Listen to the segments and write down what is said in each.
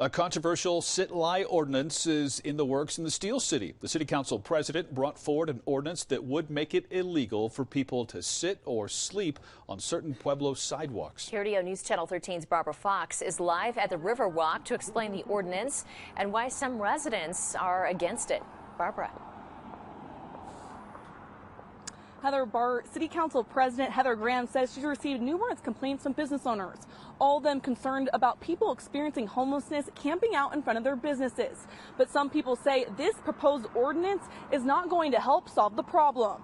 A controversial sit-lie ordinance is in the works in the Steel City. The City Council President brought forward an ordinance that would make it illegal for people to sit or sleep on certain Pueblo sidewalks. KRDO News Channel 13's Barbara Fox is live at the River Walk to explain the ordinance and why some residents are against it. Barbara. City Council President Heather Graham says she's received numerous complaints from business owners, all of them concerned about people experiencing homelessness camping out in front of their businesses. But some people say this proposed ordinance is not going to help solve the problem.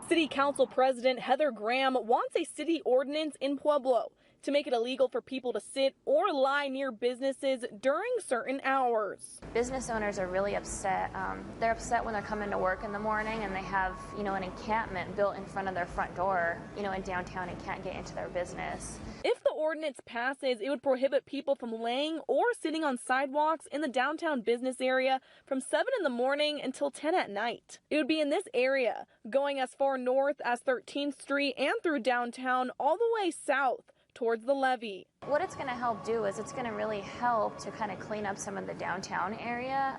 City Council President Heather Graham wants a city ordinance in Pueblo to make it illegal for people to sit or lie near businesses during certain hours. Business owners are really upset. They're upset when they're coming to work in the morning and they have, an encampment built in front of their front door, in downtown and can't get into their business. If the ordinance passes, it would prohibit people from laying or sitting on sidewalks in the downtown business area from 7 in the morning until 10 at night. It would be in this area, going as far north as 13th Street and through downtown all the way south towards the levee. What it's going to help do is it's going to really help to kind of clean up some of the downtown area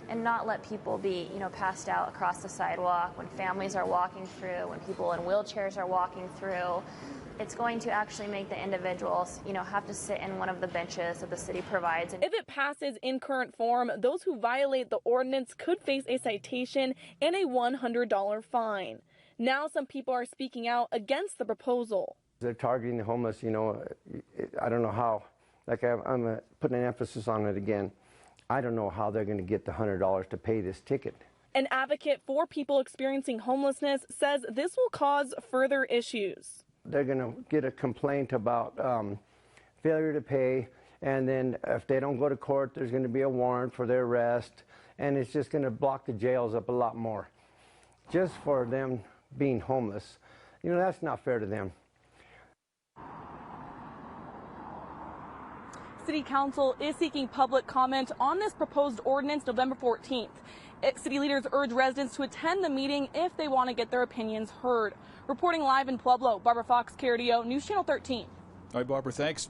and not let people be, passed out across the sidewalk when families are walking through, when people in wheelchairs are walking through. It's going to actually make the individuals, have to sit in one of the benches that the city provides. If it passes in current form, those who violate the ordinance could face a citation and a $100 fine. Now some people are speaking out against the proposal. They're targeting the homeless, I don't know how. I'm putting an emphasis on it again. I don't know how they're going to get the $100 to pay this ticket. An advocate for people experiencing homelessness says this will cause further issues. They're going to get a complaint about failure to pay, and then if they don't go to court, there's going to be a warrant for their arrest, and it's just going to block the jails up a lot more. Just for them being homeless, that's not fair to them. City Council is seeking public comment on this proposed ordinance November 14th. City leaders urge residents to attend the meeting if they want to get their opinions heard. Reporting live in Pueblo, Barbara Fox, KRDO News Channel 13. All right, Barbara, thanks.